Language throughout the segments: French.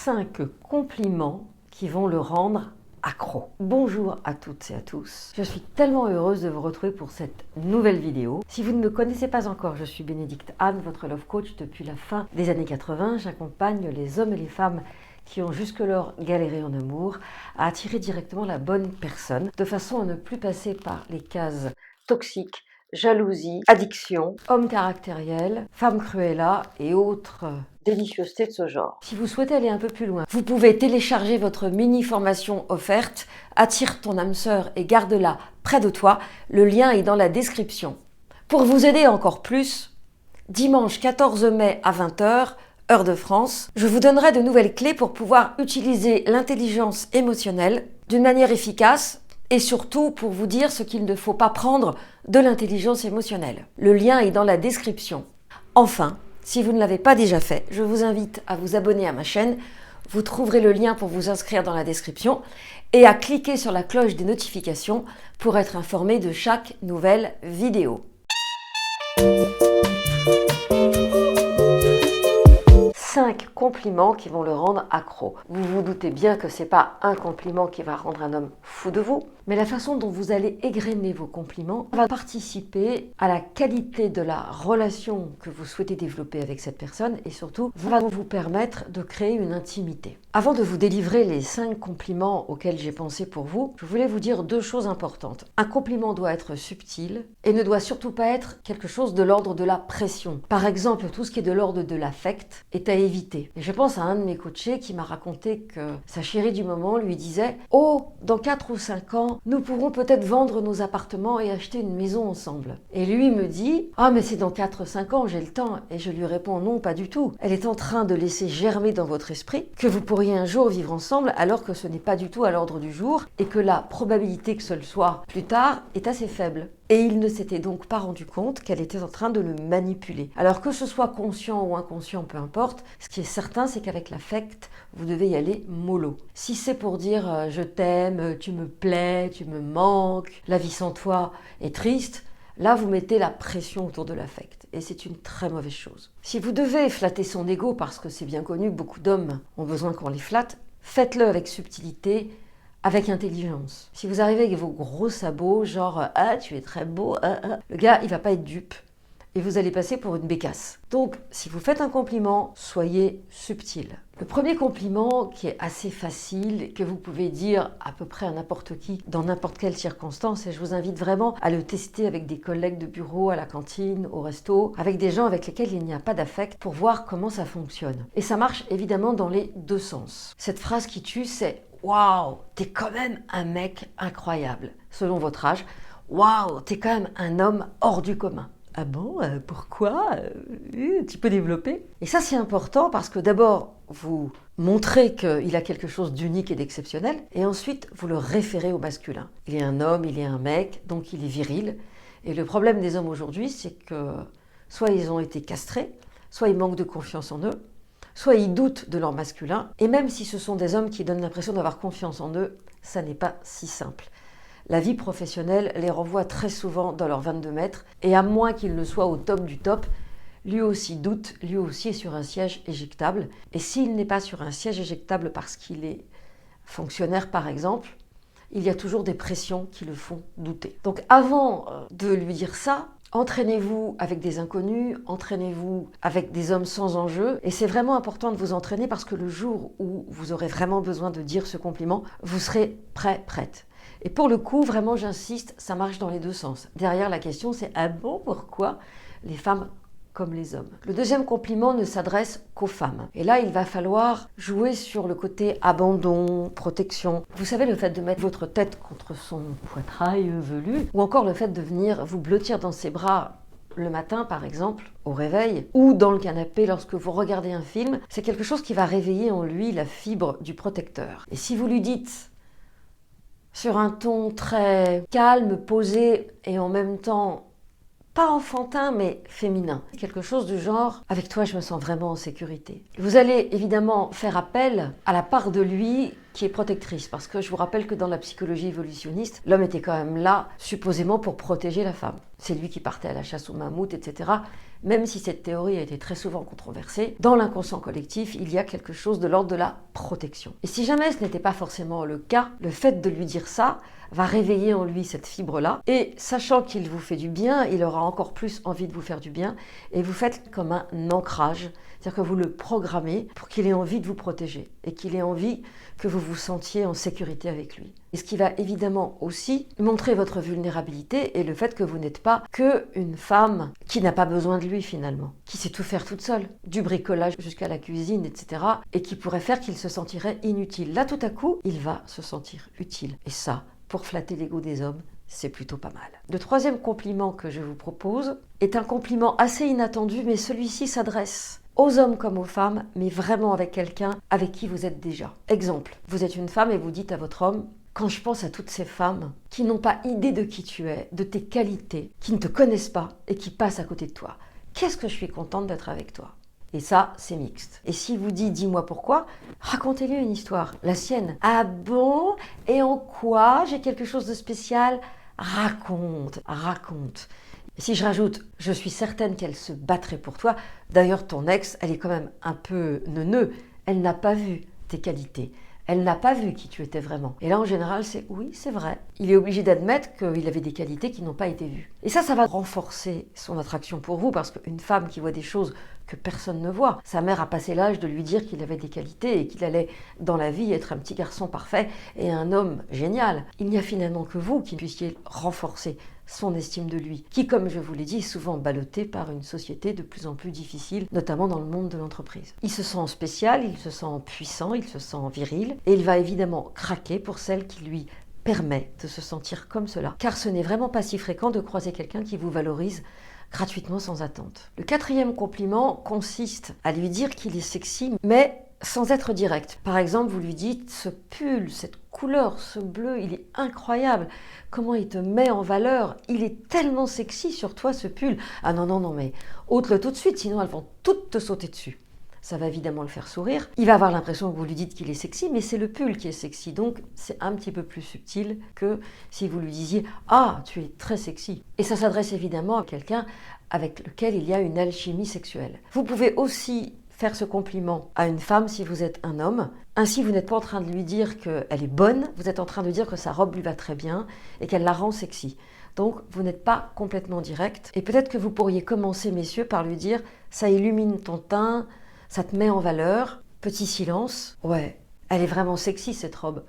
5 compliments qui vont le rendre accro. Bonjour à toutes et à tous. Je suis tellement heureuse de vous retrouver pour cette nouvelle vidéo. Si vous ne me connaissez pas encore, je suis Bénédicte Anne, votre love coach depuis la fin des années 80. J'accompagne les hommes et les femmes qui ont jusque-lors galéré en amour à attirer directement la bonne personne, de façon à ne plus passer par les cases toxiques, jalousie, addiction, homme caractériel, femme cruella et autres délicieusetés de ce genre. Si vous souhaitez aller un peu plus loin, vous pouvez télécharger votre mini-formation offerte « Attire ton âme sœur et garde-la près de toi ». Le lien est dans la description. Pour vous aider encore plus, dimanche 14 mai à 20h, heure de France, je vous donnerai de nouvelles clés pour pouvoir utiliser l'intelligence émotionnelle d'une manière efficace et surtout pour vous dire ce qu'il ne faut pas prendre de l'intelligence émotionnelle. Le lien est dans la description. Enfin, si vous ne l'avez pas déjà fait, je vous invite à vous abonner à ma chaîne. Vous trouverez le lien pour vous inscrire dans la description et à cliquer sur la cloche des notifications pour être informé de chaque nouvelle vidéo. 5 compliments qui vont le rendre accro. Vous vous doutez bien que ce n'est pas un compliment qui va rendre un homme fou de vous, mais la façon dont vous allez égrener vos compliments va participer à la qualité de la relation que vous souhaitez développer avec cette personne et surtout va vous permettre de créer une intimité. Avant de vous délivrer les 5 compliments auxquels j'ai pensé pour vous, je voulais vous dire 2 choses importantes. Un compliment doit être subtil et ne doit surtout pas être quelque chose de l'ordre de la pression. Par exemple, tout ce qui est de l'ordre de l'affect est à éviter. Et je pense à un de mes coachés qui m'a raconté que sa chérie du moment lui disait « Oh, dans 4 ou 5 ans, nous pourrons peut-être vendre nos appartements et acheter une maison ensemble. » Et lui me dit « Ah, mais c'est dans 4 ou 5 ans, j'ai le temps. » Et je lui réponds « Non, pas du tout. Elle est en train de laisser germer dans votre esprit que vous pourriez un jour vivre ensemble alors que ce n'est pas du tout à l'ordre du jour et que la probabilité que ce le soit plus tard est assez faible. » Et il ne s'était donc pas rendu compte qu'elle était en train de le manipuler. Alors que ce soit conscient ou inconscient, peu importe, ce qui est certain, c'est qu'avec l'affect, vous devez y aller mollo. Si c'est pour dire « je t'aime, tu me plais, tu me manques, la vie sans toi est triste », là vous mettez la pression autour de l'affect. Et c'est une très mauvaise chose. Si vous devez flatter son ego, parce que c'est bien connu, beaucoup d'hommes ont besoin qu'on les flatte, faites-le avec subtilité, avec intelligence. Si vous arrivez avec vos gros sabots, genre « Ah, tu es très beau, le gars, il va pas être dupe. Et vous allez passer pour une bécasse. Donc, si vous faites un compliment, soyez subtil. Le premier compliment, qui est assez facile, que vous pouvez dire à peu près à n'importe qui, dans n'importe quelle circonstance, et je vous invite vraiment à le tester avec des collègues de bureau, à la cantine, au resto, avec des gens avec lesquels il n'y a pas d'affect, pour voir comment ça fonctionne. Et ça marche évidemment dans les 2 sens. Cette phrase qui tue, c'est « Waouh, t'es quand même un mec incroyable », selon votre âge. « Waouh, t'es quand même un homme hors du commun ». Ah bon, pourquoi tu peux développer? Et ça, c'est important parce que d'abord, vous montrez qu'il a quelque chose d'unique et d'exceptionnel, et ensuite, vous le référez au masculin. Il est un homme, il est un mec, donc il est viril. Et le problème des hommes aujourd'hui, c'est que soit ils ont été castrés, soit ils manquent de confiance en eux, soit ils doutent de leur masculin, et même si ce sont des hommes qui donnent l'impression d'avoir confiance en eux, ça n'est pas si simple. La vie professionnelle les renvoie très souvent dans leurs 22 mètres et à moins qu'il ne soit au top du top, lui aussi doute, lui aussi est sur un siège éjectable. Et s'il n'est pas sur un siège éjectable parce qu'il est fonctionnaire par exemple, il y a toujours des pressions qui le font douter. Donc avant de lui dire ça, entraînez-vous avec des inconnus, entraînez-vous avec des hommes sans enjeu. Et c'est vraiment important de vous entraîner parce que le jour où vous aurez vraiment besoin de dire ce compliment, vous serez prête. Et pour le coup, vraiment, j'insiste, ça marche dans les 2 sens. Derrière, la question, c'est « Ah bon, pourquoi les femmes comme les hommes ?» Le deuxième compliment ne s'adresse qu'aux femmes. Et là, il va falloir jouer sur le côté abandon, protection. Vous savez, le fait de mettre votre tête contre son poitrail velu, ou encore le fait de venir vous blottir dans ses bras le matin, par exemple, au réveil, ou dans le canapé lorsque vous regardez un film, c'est quelque chose qui va réveiller en lui la fibre du protecteur. Et si vous lui dites sur un ton très calme, posé et en même temps pas enfantin mais féminin. Quelque chose du genre « avec toi je me sens vraiment en sécurité ». Vous allez évidemment faire appel à la part de lui qui est protectrice parce que je vous rappelle que dans la psychologie évolutionniste, l'homme était quand même là supposément pour protéger la femme. C'est lui qui partait à la chasse aux mammouths, etc. même si cette théorie a été très souvent controversée, dans l'inconscient collectif, il y a quelque chose de l'ordre de la protection. Et si jamais ce n'était pas forcément le cas, le fait de lui dire ça va réveiller en lui cette fibre-là, et sachant qu'il vous fait du bien, il aura encore plus envie de vous faire du bien, et vous faites comme un ancrage, c'est-à-dire que vous le programmez pour qu'il ait envie de vous protéger, et qu'il ait envie que vous vous sentiez en sécurité avec lui. Et ce qui va évidemment aussi montrer votre vulnérabilité et le fait que vous n'êtes pas qu'une femme qui n'a pas besoin de lui finalement, qui sait tout faire toute seule, du bricolage jusqu'à la cuisine, etc. et qui pourrait faire qu'il se sentirait inutile. Là, tout à coup, il va se sentir utile. Et ça, pour flatter l'ego des hommes, c'est plutôt pas mal. Le troisième compliment que je vous propose est un compliment assez inattendu, mais celui-ci s'adresse aux hommes comme aux femmes, mais vraiment avec quelqu'un avec qui vous êtes déjà. Exemple, vous êtes une femme et vous dites à votre homme: quand je pense à toutes ces femmes qui n'ont pas idée de qui tu es, de tes qualités, qui ne te connaissent pas et qui passent à côté de toi, qu'est-ce que je suis contente d'être avec toi. Et ça, c'est mixte. Et s'il vous dit: dis-moi pourquoi, racontez-lui une histoire, la sienne. Ah bon? Et en quoi j'ai quelque chose de spécial? Raconte. Et si je rajoute: je suis certaine qu'elle se battrait pour toi, d'ailleurs ton ex, elle est quand même un peu neuneu, elle n'a pas vu tes qualités. Elle n'a pas vu qui tu étais vraiment. Et là, en général, c'est oui, c'est vrai. Il est obligé d'admettre qu'il avait des qualités qui n'ont pas été vues. Et ça va renforcer son attraction pour vous, parce qu'une femme qui voit des choses que personne ne voit, sa mère a passé l'âge de lui dire qu'il avait des qualités et qu'il allait dans la vie être un petit garçon parfait et un homme génial. Il n'y a finalement que vous qui puissiez renforcer son estime de lui, qui, comme je vous l'ai dit, est souvent ballottée par une société de plus en plus difficile, notamment dans le monde de l'entreprise. Il se sent spécial, il se sent puissant, il se sent viril, et il va évidemment craquer pour celle qui lui permet de se sentir comme cela, car ce n'est vraiment pas si fréquent de croiser quelqu'un qui vous valorise gratuitement sans attente. Le quatrième compliment consiste à lui dire qu'il est sexy, mais sans être direct. Par exemple, vous lui dites: ce pull, cette couleur, ce bleu, il est incroyable. Comment il te met en valeur. Il est tellement sexy sur toi, ce pull. Ah non, mais ôte-le tout de suite, sinon elles vont toutes te sauter dessus. Ça va évidemment le faire sourire. Il va avoir l'impression que vous lui dites qu'il est sexy, mais c'est le pull qui est sexy. Donc, c'est un petit peu plus subtil que si vous lui disiez: ah, tu es très sexy. Et ça s'adresse évidemment à quelqu'un avec lequel il y a une alchimie sexuelle. Vous pouvez aussi faire ce compliment à une femme si vous êtes un homme. Ainsi, vous n'êtes pas en train de lui dire qu'elle est bonne, vous êtes en train de dire que sa robe lui va très bien et qu'elle la rend sexy. Donc, vous n'êtes pas complètement direct. Et peut-être que vous pourriez commencer, messieurs, par lui dire: ça illumine ton teint, ça te met en valeur. Petit silence. Ouais, elle est vraiment sexy cette robe.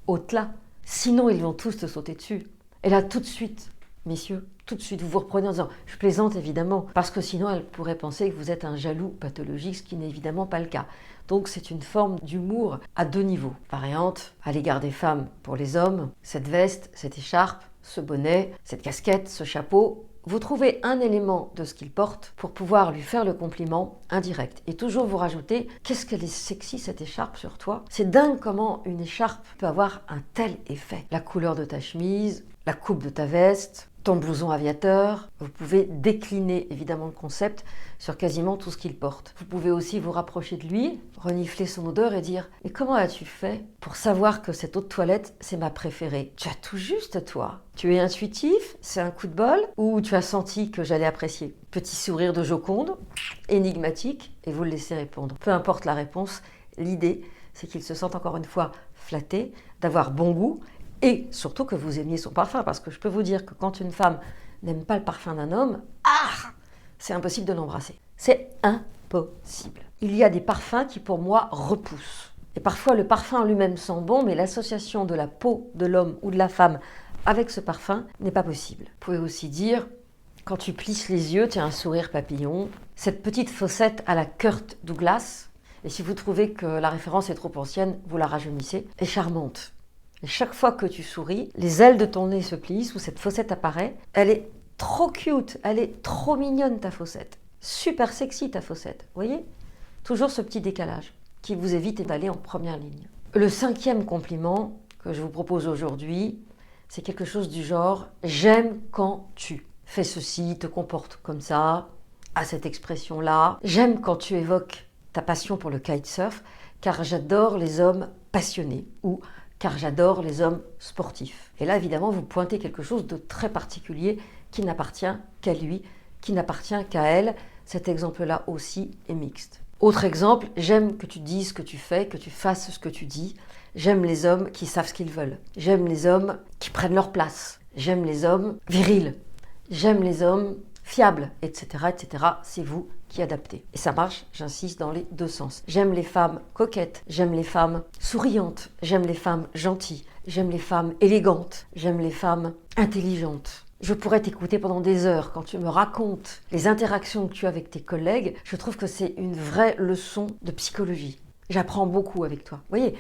Ôte-la. Sinon, ils vont tous te sauter dessus. Et là, tout de suite, messieurs, tout de suite, vous vous reprenez en disant: je plaisante évidemment, parce que sinon elle pourrait penser que vous êtes un jaloux pathologique, ce qui n'est évidemment pas le cas. Donc c'est une forme d'humour à deux niveaux. Variante à l'égard des femmes pour les hommes: cette veste, cette écharpe, ce bonnet, cette casquette, ce chapeau. Vous trouvez un élément de ce qu'il porte pour pouvoir lui faire le compliment indirect. Et toujours vous rajoutez: qu'est-ce qu'elle est sexy cette écharpe sur toi. C'est dingue comment une écharpe peut avoir un tel effet. La couleur de ta chemise, la coupe de ta veste, ton blouson aviateur. Vous pouvez décliner évidemment le concept sur quasiment tout ce qu'il porte. Vous pouvez aussi vous rapprocher de lui, renifler son odeur et dire: mais comment as-tu fait pour savoir que cette eau de toilette, c'est ma préférée? Tu as tout juste, toi. Tu es intuitif, c'est un coup de bol, ou tu as senti que j'allais apprécier? Petit sourire de Joconde, énigmatique, et vous le laissez répondre. Peu importe la réponse, l'idée, c'est qu'il se sente encore une fois flatté, d'avoir bon goût, et surtout que vous aimiez son parfum, parce que je peux vous dire que quand une femme n'aime pas le parfum d'un homme, c'est impossible de l'embrasser. C'est impossible. Il y a des parfums qui pour moi repoussent. Et parfois le parfum en lui-même sent bon, mais l'association de la peau de l'homme ou de la femme avec ce parfum n'est pas possible. Vous pouvez aussi dire: quand tu plisses les yeux, tu as un sourire papillon. Cette petite fossette à la Kurt Douglas, et si vous trouvez que la référence est trop ancienne, vous la rajeunissez, est charmante. Et chaque fois que tu souris, les ailes de ton nez se plissent ou cette fossette apparaît. Elle est trop cute, elle est trop mignonne ta fossette. Super sexy ta fossette, vous voyez? Toujours ce petit décalage qui vous évite d'aller en première ligne. Le cinquième compliment que je vous propose aujourd'hui, c'est quelque chose du genre: j'aime quand tu fais ceci, te comportes comme ça, à cette expression-là. J'aime quand tu évoques ta passion pour le kitesurf, car j'adore les hommes passionnés, ou car j'adore les hommes sportifs. Et là, évidemment, vous pointez quelque chose de très particulier qui n'appartient qu'à lui, qui n'appartient qu'à elle. cet exemple-là aussi est mixte. Autre exemple, j'aime que tu dises ce que tu fais, que tu fasses ce que tu dis. J'aime les hommes qui savent ce qu'ils veulent. J'aime les hommes qui prennent leur place. J'aime les hommes virils. J'aime les hommes fiables, etc., etc. C'est vous qui adaptez. Et ça marche, j'insiste, dans les deux sens. J'aime les femmes coquettes. J'aime les femmes souriantes. J'aime les femmes gentilles. J'aime les femmes élégantes. J'aime les femmes intelligentes. Je pourrais t'écouter pendant des heures quand tu me racontes les interactions que tu as avec tes collègues. Je trouve que c'est une vraie leçon de psychologie. J'apprends beaucoup avec toi. Vous voyez,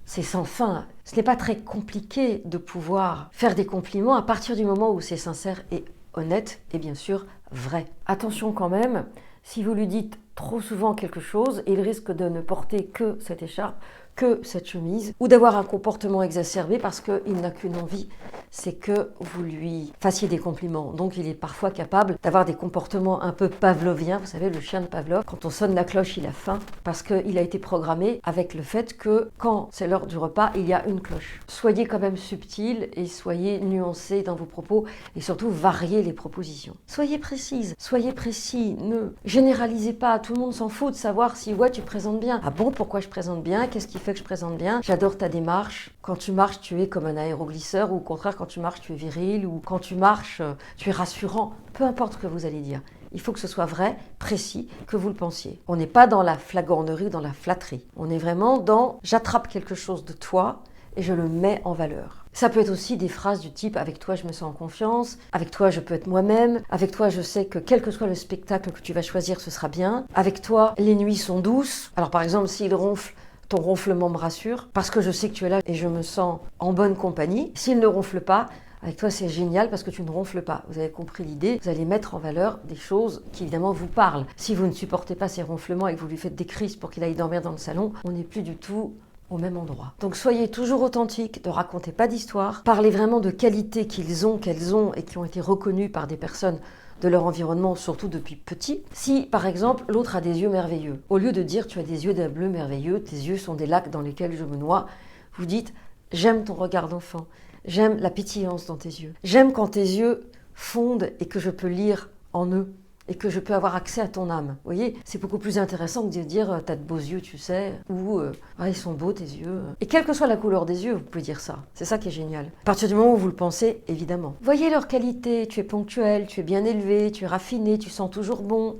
c'est sans fin. Ce n'est pas très compliqué de pouvoir faire des compliments à partir du moment où c'est sincère et honnête et bien sûr vrai. Attention quand même, si vous lui dites trop souvent quelque chose, il risque de ne porter que cette écharpe, que cette chemise, ou d'avoir un comportement exacerbé parce qu'il n'a qu'une envie, c'est que vous lui fassiez des compliments. Donc il est parfois capable d'avoir des comportements un peu pavloviens, vous savez, le chien de Pavlov, quand on sonne la cloche, il a faim, parce qu'il a été programmé avec le fait que quand c'est l'heure du repas, il y a une cloche. Soyez quand même subtil et soyez nuancé dans vos propos et surtout variez les propositions. Soyez précise, soyez précis, ne généralisez pas, tout le monde s'en fout de savoir si ouais tu présentes bien. Ah bon, pourquoi je présente bien? Qu'est-ce qui fait que je présente bien? J'adore ta démarche. Quand tu marches, tu es comme un aéroglisseur, ou au contraire, quand tu marches, tu es viril, ou quand tu marches, tu es rassurant. Peu importe ce que vous allez dire. Il faut que ce soit vrai, précis, que vous le pensiez. On n'est pas dans la flagornerie, dans la flatterie. On est vraiment dans j'attrape quelque chose de toi et je le mets en valeur. Ça peut être aussi des phrases du type « avec toi je me sens en confiance »,« avec toi je peux être moi-même »,« avec toi je sais que quel que soit le spectacle que tu vas choisir, ce sera bien »,« avec toi les nuits sont douces ». Alors par exemple, s'il ronfle, ton ronflement me rassure parce que je sais que tu es là et je me sens en bonne compagnie. S'il ne ronfle pas, avec toi c'est génial parce que tu ne ronfles pas. Vous avez compris l'idée, vous allez mettre en valeur des choses qui évidemment vous parlent. Si vous ne supportez pas ces ronflements et que vous lui faites des crises pour qu'il aille dormir dans le salon, on n'est plus du tout au même endroit. Donc soyez toujours authentique, ne racontez pas d'histoire, parlez vraiment de qualités qu'ils ont, qu'elles ont et qui ont été reconnues par des personnes de leur environnement, surtout depuis petit. Si, par exemple, l'autre a des yeux merveilleux, au lieu de dire « tu as des yeux d'un bleu merveilleux, tes yeux sont des lacs dans lesquels je me noie », vous dites « j'aime ton regard d'enfant, j'aime la pétillance dans tes yeux, j'aime quand tes yeux fondent et que je peux lire en eux et que je peux avoir accès à ton âme. » Vous voyez, c'est beaucoup plus intéressant que de dire « t'as de beaux yeux, tu sais » ou « ah, ils sont beaux tes yeux ». Et quelle que soit la couleur des yeux, vous pouvez dire ça. C'est ça qui est génial. À partir du moment où vous le pensez, évidemment. Voyez leurs qualités. Tu es ponctuel, tu es bien élevé, tu es raffiné, tu sens toujours bon.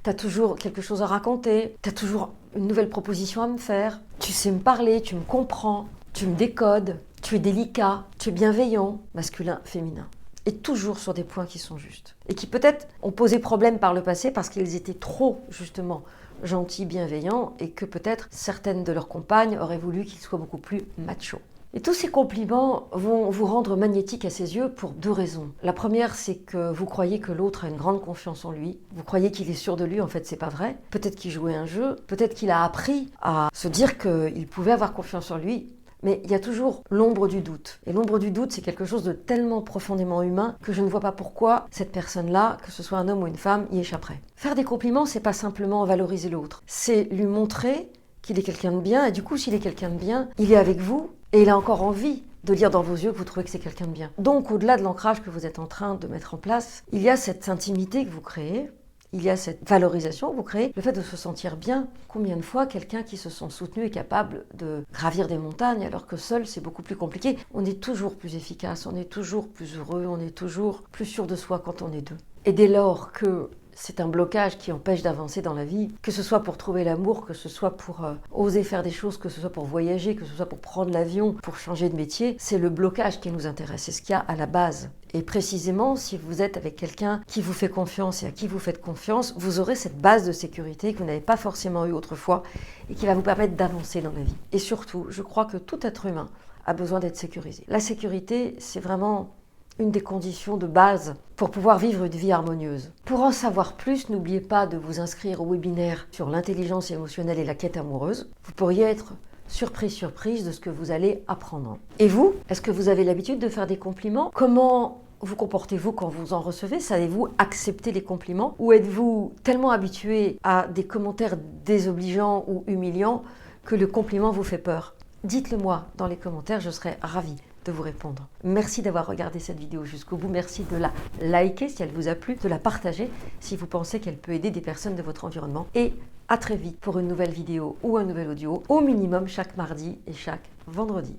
Tu as toujours quelque chose à raconter. Tu as toujours une nouvelle proposition à me faire. Tu sais me parler, tu me comprends, tu me décodes. Tu es délicat, tu es bienveillant, masculin, féminin. Et toujours sur des points qui sont justes. Et qui peut-être ont posé problème par le passé parce qu'ils étaient trop, justement, gentils, bienveillants, et que peut-être certaines de leurs compagnes auraient voulu qu'ils soient beaucoup plus machos. Et tous ces compliments vont vous rendre magnétique à ses yeux pour deux raisons. La première, c'est que vous croyez que l'autre a une grande confiance en lui. Vous croyez qu'il est sûr de lui, en fait, c'est pas vrai. Peut-être qu'il jouait un jeu, peut-être qu'il a appris à se dire qu'il pouvait avoir confiance en lui. Mais il y a toujours l'ombre du doute. Et l'ombre du doute, c'est quelque chose de tellement profondément humain que je ne vois pas pourquoi cette personne-là, que ce soit un homme ou une femme, y échapperait. Faire des compliments, c'est pas simplement valoriser l'autre. C'est lui montrer qu'il est quelqu'un de bien. Et du coup, s'il est quelqu'un de bien, il est avec vous et il a encore envie de lire dans vos yeux que vous trouvez que c'est quelqu'un de bien. Donc, au-delà de l'ancrage que vous êtes en train de mettre en place, il y a cette intimité que vous créez. Il y a cette valorisation que vous créez, le fait de se sentir bien. Combien de fois quelqu'un qui se sent soutenu est capable de gravir des montagnes alors que seul c'est beaucoup plus compliqué. On est toujours plus efficace, on est toujours plus heureux, on est toujours plus sûr de soi quand on est deux. Et dès lors que c'est un blocage qui empêche d'avancer dans la vie, que ce soit pour trouver l'amour, que ce soit pour oser faire des choses, que ce soit pour voyager, que ce soit pour prendre l'avion, pour changer de métier, c'est le blocage qui nous intéresse, c'est ce qu'il y a à la base. Et précisément, si vous êtes avec quelqu'un qui vous fait confiance et à qui vous faites confiance, vous aurez cette base de sécurité que vous n'avez pas forcément eue autrefois et qui va vous permettre d'avancer dans la vie. Et surtout, je crois que tout être humain a besoin d'être sécurisé. La sécurité, c'est vraiment une des conditions de base pour pouvoir vivre une vie harmonieuse. Pour en savoir plus, n'oubliez pas de vous inscrire au webinaire sur l'intelligence émotionnelle et la quête amoureuse. Vous pourriez être surprise de ce que vous allez apprendre. Et vous, est-ce que vous avez l'habitude de faire des compliments? Comment vous comportez-vous quand vous en recevez? Savez-vous accepter les compliments? Ou êtes-vous tellement habitué à des commentaires désobligeants ou humiliants que le compliment vous fait peur? Dites-le moi dans les commentaires, je serai ravie de vous répondre. Merci d'avoir regardé cette vidéo jusqu'au bout. Merci de la liker si elle vous a plu, de la partager si vous pensez qu'elle peut aider des personnes de votre environnement. Et à très vite pour une nouvelle vidéo ou un nouvel audio, au minimum chaque mardi et chaque vendredi.